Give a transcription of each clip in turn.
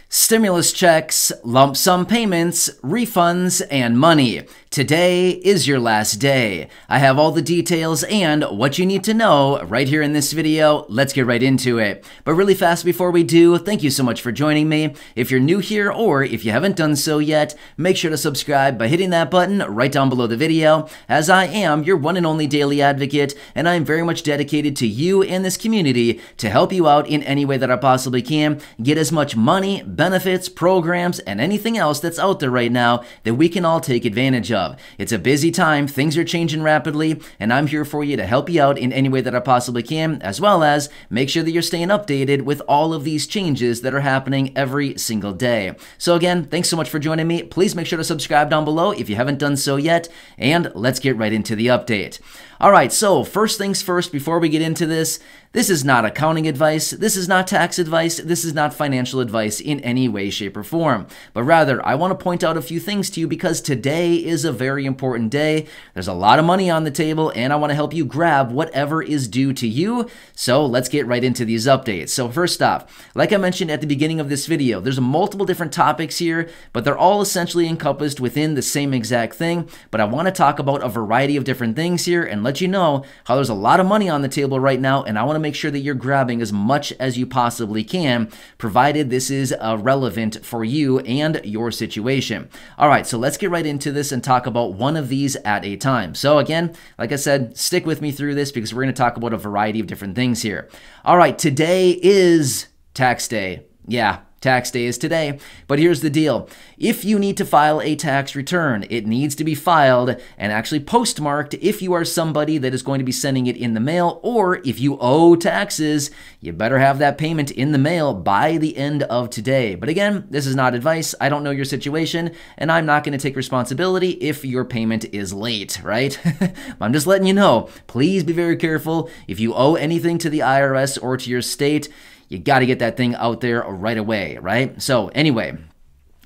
Stimulus checks, lump sum payments, refunds, and money. Today is your last day. I have all the details and what you need to know right here in this video. Let's get right into it. But really fast before we do, thank you so much for joining me. If you're new here or if you haven't done so yet, make sure to subscribe by hitting that button right down below the video, as I am your one and only daily advocate, and I am very much dedicated to you and this community to help you out in any way that I possibly can, get as much money, benefits, programs, and anything else that's out there right now that we can all take advantage of. It's a busy time, things are changing rapidly, and I'm here for you to help you out in any way that I possibly can, as well as make sure that you're staying updated with all of these changes that are happening every single day. So again, thanks so much for joining me. Please make sure to subscribe down below if you haven't done so yet, and let's get right into the update. Alright, so first things first, before we get into this is not accounting advice, this is not tax advice, this is not financial advice in any way, shape, or form. But rather, I want to point out a few things to you because today is a very important day. There's a lot of money on the table, and I want to help you grab whatever is due to you. So let's get right into these updates. So first off, like I mentioned at the beginning of this video, there's multiple different topics here, but they're all essentially encompassed within the same exact thing. But I want to talk about a variety of different things here and let you know how there's a lot of money on the table right now, and I want to make sure that you're grabbing as much as you possibly can, provided this is relevant for you and your situation. All right, so let's get right into this and talk about one of these at a time. So again, like I said, stick with me through this because we're going to talk about a variety of different things here. All right, today is tax day. Yeah. Tax day is today, but here's the deal. If you need to file a tax return, it needs to be filed and actually postmarked if you are somebody that is going to be sending it in the mail, or if you owe taxes, you better have that payment in the mail by the end of today. But again, this is not advice. I don't know your situation, and I'm not going to take responsibility if your payment is late, right? I'm just letting you know. Please be very careful. If you owe anything to the IRS or to your state, you got to get that thing out there right away, right? So anyway,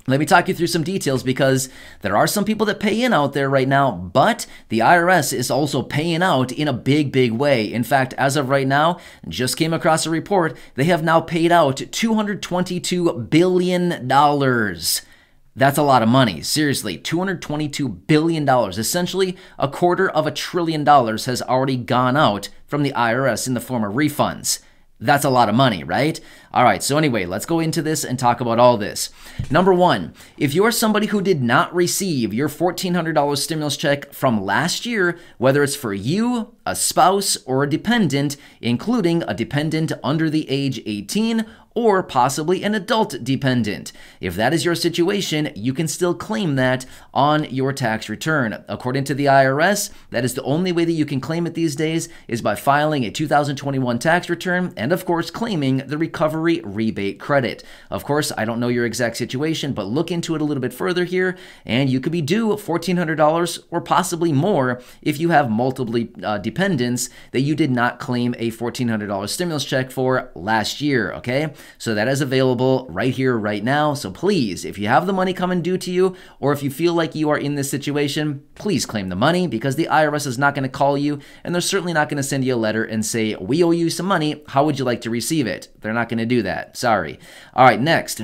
let me talk you through some details because there are some people that pay in out there right now, but the IRS is also paying out in a big, big way. In fact, as of right now, just came across a report, they have now paid out $222 billion. That's a lot of money. Seriously, $222 billion. Essentially, $250 billion has already gone out from the IRS in the form of refunds. That's a lot of money, right? All right, so anyway, let's go into this and talk about all this. Number one, if you're somebody who did not receive your $1,400 stimulus check from last year, whether it's for you, a spouse, or a dependent, including a dependent under the age 18, or possibly an adult dependent. If that is your situation, you can still claim that on your tax return. According to the IRS, that is the only way that you can claim it these days is by filing a 2021 tax return and, of course, claiming the recovery rebate credit. Of course, I don't know your exact situation, but look into it a little bit further here, and you could be due $1,400 or possibly more if you have multiple dependents that you did not claim a $1,400 stimulus check for last year, okay? So that is available right here, right now. So please, if you have the money coming due to you, or if you feel like you are in this situation, please claim the money because the IRS is not going to call you, and they're certainly not going to send you a letter and say, we owe you some money. How would you like to receive it? They're not going to do that. Sorry. All right, next.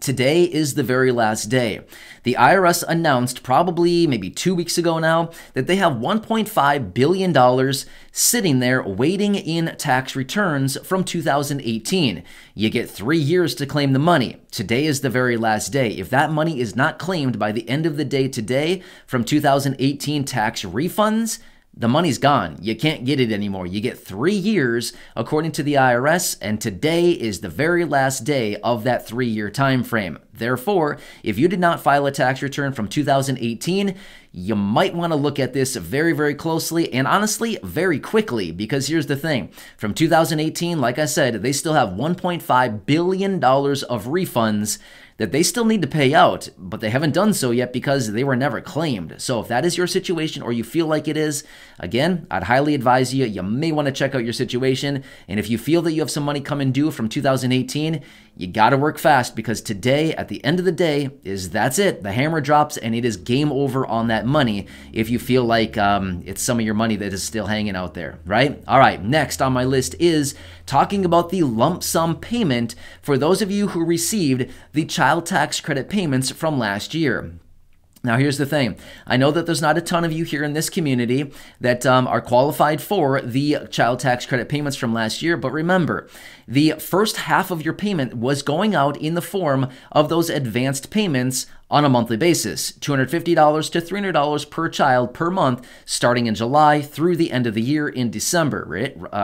Today is the very last day. The IRS announced probably maybe 2 weeks ago now that they have $1.5 billion sitting there waiting in tax returns from 2018. You get 3 years to claim the money. Today is the very last day. If that money is not claimed by the end of the day today from 2018 tax refunds, the money's gone. You can't get it anymore. You get 3 years according to the IRS, and today is the very last day of that 3-year time frame. Therefore, if you did not file a tax return from 2018, you might want to look at this very, very closely and honestly, very quickly, because here's the thing. From 2018, like I said, they still have $1.5 billion of refunds that they still need to pay out, but they haven't done so yet because they were never claimed. So if that is your situation or you feel like it is, again, I'd highly advise you may want to check out your situation. And if you feel that you have some money coming due from 2018, you got to work fast, because today, at the end of the day, that's it. The hammer drops and it is game over on that money if you feel like it's some of your money that is still hanging out there, right? All right, next on my list is talking about the lump sum payment for those of you who received the child tax credit payments from last year. Now, here's the thing. I know that there's not a ton of you here in this community that are qualified for the child tax credit payments from last year, but remember, the first half of your payment was going out in the form of those advanced payments on a monthly basis, $250 to $300 per child per month, starting in July through the end of the year in December.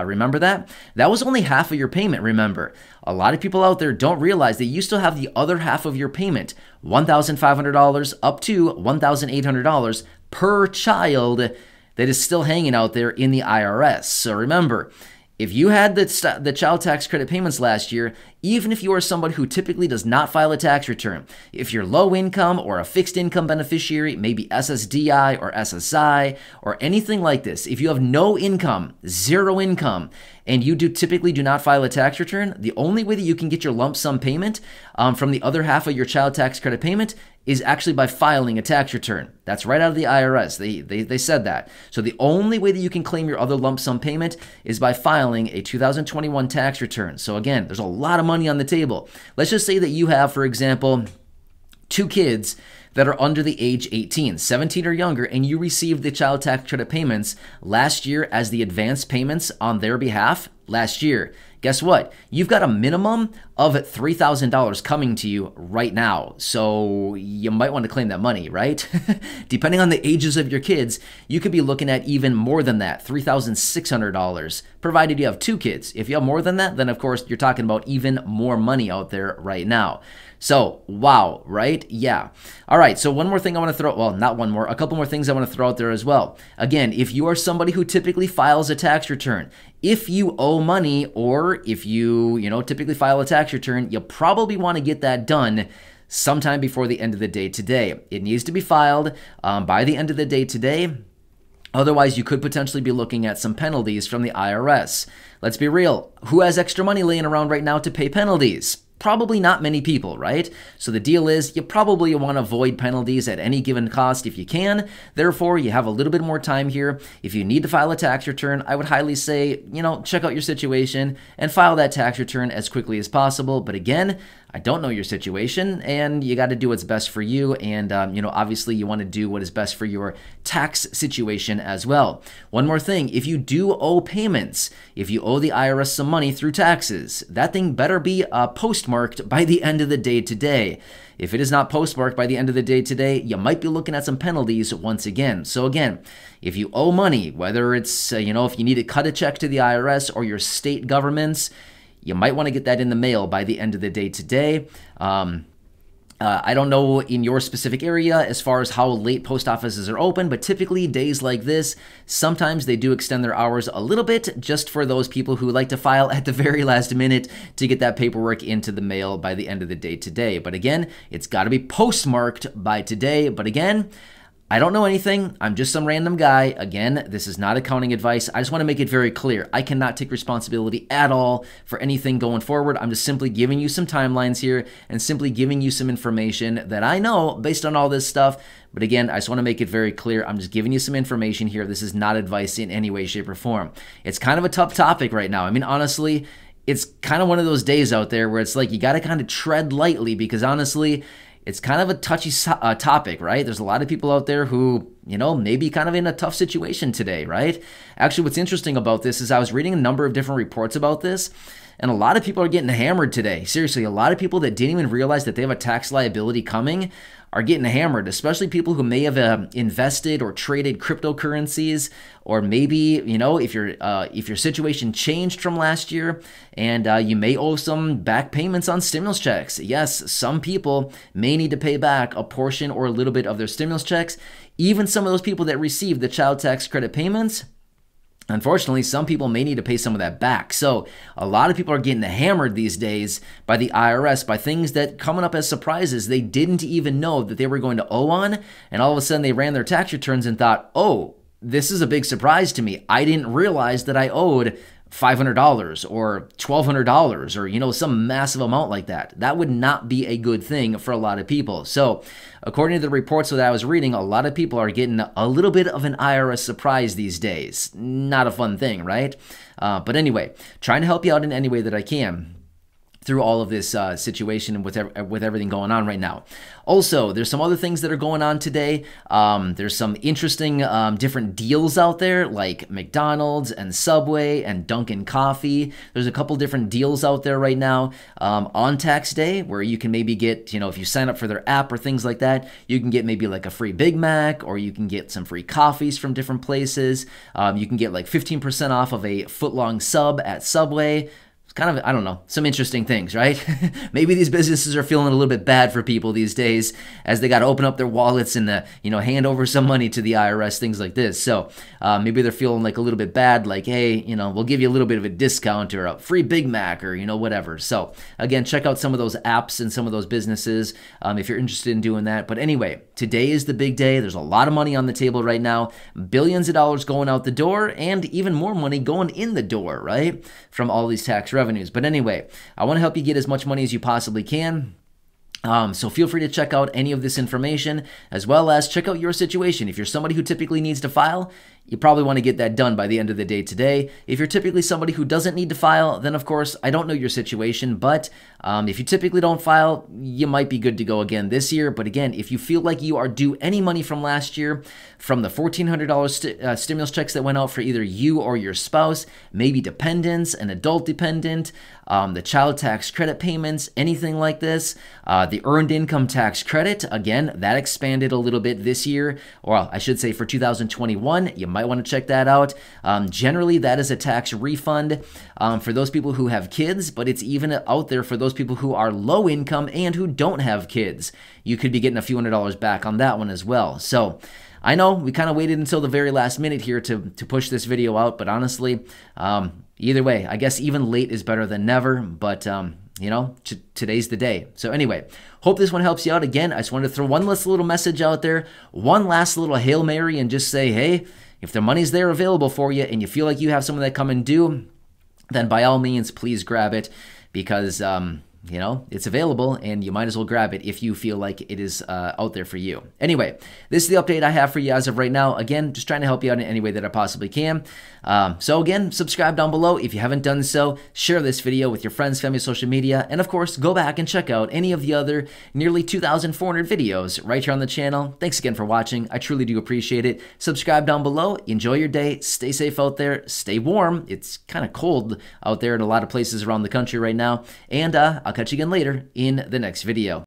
Remember that? That was only half of your payment, remember. A lot of people out there don't realize that you still have the other half of your payment, $1,500 up to $1,800 per child, that is still hanging out there in the IRS. So remember, if you had the child tax credit payments last year, even if you are somebody who typically does not file a tax return, if you're low income or a fixed income beneficiary, maybe SSDI or SSI or anything like this, if you have no income, zero income, and you typically do not file a tax return, the only way that you can get your lump sum payment from the other half of your child tax credit payment is actually by filing a tax return. That's right out of the IRS. They said that. So the only way that you can claim your other lump sum payment is by filing a 2021 tax return. So again, there's a lot of money on the table. Let's just say that you have, for example, 2 kids that are under the age 18, 17 or younger, and you received the child tax credit payments last year as the advance payments on their behalf last year. Guess what? You've got a minimum of $3,000 coming to you right now. So you might want to claim that money, right? Depending on the ages of your kids, you could be looking at even more than that, $3,600, provided you have 2 kids. If you have more than that, then of course you're talking about even more money out there right now. So, wow, right? Yeah. All right, so one more thing I want to throw, well, not one more, a couple more things I want to throw out there as well. Again, if you are somebody who typically files a tax return, if you owe money or if you typically file a tax return, you probably want to get that done sometime before the end of the day today. It needs to be filed by the end of the day today. Otherwise, you could potentially be looking at some penalties from the IRS. Let's be real. Who has extra money laying around right now to pay penalties? Probably not many people, right? So the deal is you probably want to avoid penalties at any given cost if you can. Therefore, you have a little bit more time here. If you need to file a tax return, I would highly say, check out your situation and file that tax return as quickly as possible. But again, I don't know your situation, and you got to do what's best for you. And, obviously you want to do what is best for your tax situation as well. One more thing, if you do owe payments, if you owe the IRS some money through taxes, that thing better be postmarked by the end of the day today. If it is not postmarked by the end of the day today, you might be looking at some penalties once again. So again, if you owe money, whether it's, if you need to cut a check to the IRS or your state governments, you might want to get that in the mail by the end of the day today. I don't know in your specific area as far as how late post offices are open, but typically days like this, sometimes they do extend their hours a little bit just for those people who like to file at the very last minute to get that paperwork into the mail by the end of the day today. But again, it's got to be postmarked by today. But again, I don't know anything. I'm just some random guy. Again, this is not accounting advice. I just want to make it very clear. I cannot take responsibility at all for anything going forward. I'm just simply giving you some timelines here and simply giving you some information that I know based on all this stuff. But again, I just want to make it very clear. I'm just giving you some information here. This is not advice in any way, shape, or form. It's kind of a tough topic right now. I mean, honestly, it's kind of one of those days out there where it's like you got to kind of tread lightly because honestly, it's kind of a touchy topic, right? There's a lot of people out there who, maybe kind of in a tough situation today, right? Actually, what's interesting about this is I was reading a number of different reports about this, and a lot of people are getting hammered today. Seriously, a lot of people that didn't even realize that they have a tax liability coming are getting hammered, especially people who may have invested or traded cryptocurrencies, or maybe, if your situation changed from last year and you may owe some back payments on stimulus checks. Yes, some people may need to pay back a portion or a little bit of their stimulus checks. Even some of those people that received the child tax credit payments, unfortunately, some people may need to pay some of that back. So a lot of people are getting hammered these days by the IRS by things that coming up as surprises they didn't even know that they were going to owe on. And all of a sudden they ran their tax returns and thought, oh, this is a big surprise to me. I didn't realize that I owed $500 or $1,200 or, you know, some massive amount like that. That would not be a good thing for a lot of people. So according to the reports that I was reading, a lot of people are getting a little bit of an IRS surprise these days. Not a fun thing, right? But anyway, trying to help you out in any way that I can through all of this situation and with everything going on right now. Also, there's some other things that are going on today. There's some interesting different deals out there, like McDonald's and Subway and Dunkin' Coffee. There's a couple different deals out there right now on tax day where you can maybe get, you know, if you sign up for their app or things like that, you can get maybe like a free Big Mac, or you can get some free coffees from different places. You can get like 15% off of a foot-long sub at Subway. Kind of, I don't know, some interesting things, right? Maybe these businesses are feeling a little bit bad for people these days as they got to open up their wallets and, you know, hand over some money to the IRS, things like this. So maybe they're feeling like a little bit bad, like, hey, you know, we'll give you a little bit of a discount or a free Big Mac or, you know, whatever. So again, check out some of those apps and some of those businesses if you're interested in doing that. But anyway, today is the big day. There's a lot of money on the table right now, billions of dollars going out the door, and even more money going in the door, right? From all these tax revenues. But anyway, I want to help you get as much money as you possibly can. So feel free to check out any of this information, as well as check out your situation. If you're somebody who typically needs to file, you probably want to get that done by the end of the day today. If you're typically somebody who doesn't need to file, then of course, I don't know your situation, but if you typically don't file, you might be good to go again this year. But again, if you feel like you are due any money from last year, from the $1,400 stimulus checks that went out for either you or your spouse, maybe dependents, an adult dependent, the child tax credit payments, anything like this, the earned income tax credit, again, that expanded a little bit this year, or I should say for 2021, you might want to check that out. Generally, that is a tax refund for those people who have kids, but it's even out there for those people who are low income and who don't have kids. You could be getting a few $100s back on that one as well. So I know we kind of waited until the very last minute here to push this video out, but honestly, either way, I guess even late is better than never, but you know, today's the day. So anyway, hope this one helps you out. Again, I just wanted to throw one last little message out there, one last little Hail Mary, and just say, hey, if the money's there available for you and you feel like you have some of that coming due, then by all means, please grab it, because you know, it's available and you might as well grab it if you feel like it is out there for you. Anyway, this is the update I have for you as of right now. Again, just trying to help you out in any way that I possibly can. So again, subscribe down below if you haven't done so. Share this video with your friends, family, social media, and of course, go back and check out any of the other nearly 2,400 videos right here on the channel. Thanks again for watching. I truly do appreciate it. Subscribe down below. Enjoy your day. Stay safe out there. Stay warm. It's kind of cold out there in a lot of places around the country right now. And I'll catch you again later in the next video.